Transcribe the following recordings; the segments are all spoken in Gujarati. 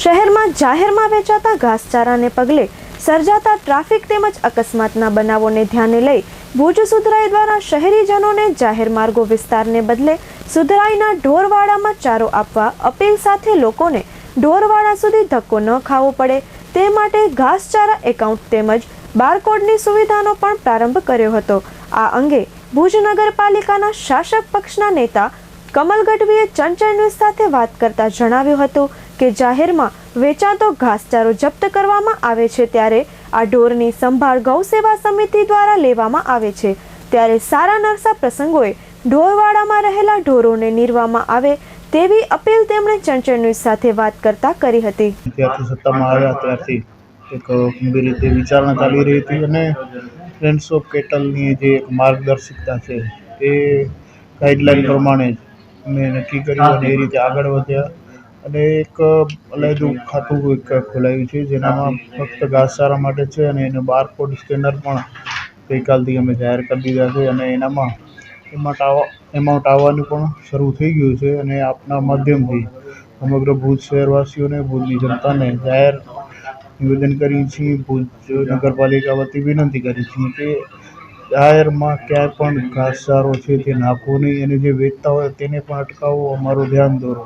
શહેરમાં જાહેરમાં વેચાતા ઘાસચારાને પગલે સર્જાતા ટ્રાફિક તેમજ અકસ્માતના બનાવોને ધ્યાને લઈ ભુજ સુધરાઈ દ્વારા શહેરીજનોને જાહેર માર્ગો વિસ્તારને બદલે સુધરાઈના ઢોરવાડામાં ચારો આપવા અપીલ સાથે લોકોને ઢોરવાડા સુધી ધક્કો ન ખાવો પડે તે માટે ઘાસચારા એકાઉન્ટ તેમજ બારકોડની સુવિધાનો પણ પ્રારંભ કર્યો હતો। આ અંગે ભુજ નગરપાલિકાના શાસક પક્ષના નેતા કમલ ગઢવીએ ચંચળ ન્યૂઝ સાથે વાત કરતા જણાવ્યું હતું કે જાહેરમાં વેચાતો ઘાસચારો જપ્ત કરવામાં આવે છે ત્યારે આ ઢોરની સંભાળ ગૌ સેવા સમિતિ દ્વારા લેવામાં આવે છે ત્યારે સારા નરસા પ્રસંગોએ ઢોરવાડામાં રહેલા ઢોરોને નીરવામાં આવે તેવી અપીલ તેમણે ચંચળ ન્યૂઝ સાથે વાત કરતા કરી હતી। ત્યારથી સત્તામાં આવ્યા ત્યારથી એક ગંભીર રીતે વિચારણા ચાલી રહી હતી અને ફ્રેન્ડ્સ ઓફ કેટલની જે એક માર્ગદર્શિકા છે એ ગાઈડલાઈન પ્રમાણે જ અમે નક્કી કર્યું અને એ રીતે આગળ વધ્યા અને એક અલાયદું ખાતું ખોલાવ્યું છે જેનામાં ફક્ત ઘાસચારા માટે છે અને એનું બારકોડ સ્કેનર પણ ગઈકાલથી અમે જાહેર કરી દીધા છે અને એનામાં એમાઉન્ટ આવવાનું પણ શરૂ થઈ ગયું છે અને આપના માધ્યમથી સમગ્ર ભુજ શહેરવાસીઓને ભુજની જનતાને જાહેર નિવેદન કરીએ છીએ। ભુજ નગરપાલિકા વતી વિનંતી કરીએ છીએ કે જાહેરમાં ક્યાંય પણ ઘાસચારો છે તે નાખવો નહીં અને જે વેચતા હોય તેને પણ અટકાવો, અમારું ધ્યાન દોરો।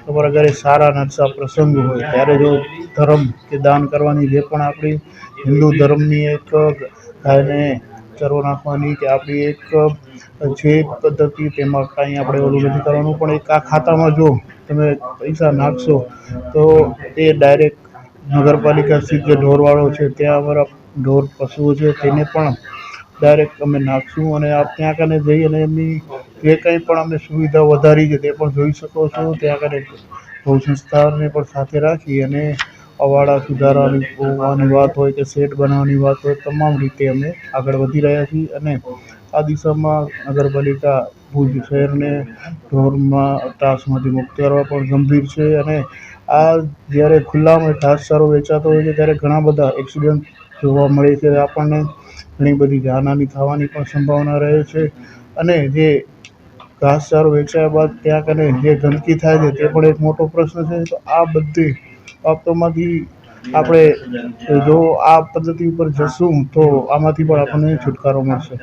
તમારા ઘરે સારા નરસા પ્રસંગ હોય ત્યારે જો ધર્મ કે દાન કરવાની જે પણ આપણી હિન્દુ ધર્મની એક ગાયને ચરો નાખવાની કે આપણી એક છે પદ્ધતિ તેમાં કાંઈ આપણે ઓલું નથી કરવાનું પણ એક આ ખાતામાં જો તમે પૈસા નાખશો તો એ ડાયરેક્ટ નગરપાલિકા સ્થિત જે ઢોરવાડો છે ત્યાં અમારા ઢોર પશુઓ છે તેને પણ ડાયરેક્ટ અમે નાખશું અને આપ ત્યાં કને જઈ અને એમની જે કંઈ પણ અમે સુવિધા વધારી છે તે પણ જોઈ શકો છો। ત્યાં કને ગૌ સંસ્થાને પણ સાથે રાખી અને અવાડા સુધારવાની વાત હોય કે સેટ બનાવવાની વાત હોય તમામ રીતે અમે આગળ વધી રહ્યા છીએ અને આ દિશામાં નગરપાલિકા ભુજ શહેરને ઢોરમાં ત્રાસમાંથી મુક્ત કરવા પણ ગંભીર છે અને આ જ્યારે ખુલ્લામાં ઘાસચારો વેચાતો હોય છે ત્યારે ઘણા બધા એક્સિડન્ટ જોવા મળે છે, આપણને ઘણી બધી જાનહાનિ થવાની પણ સંભાવના રહે છે અને જે ઘાસચારો વેચાયા બાદ ત્યાં કને જે ગંદકી થાય છે તે પણ એક મોટો પ્રશ્ન છે। તો આ બધી બાબતોમાંથી આપણે જો આ પદ્ધતિ ઉપર જશું તો આમાંથી પણ આપણને છુટકારો મળશે।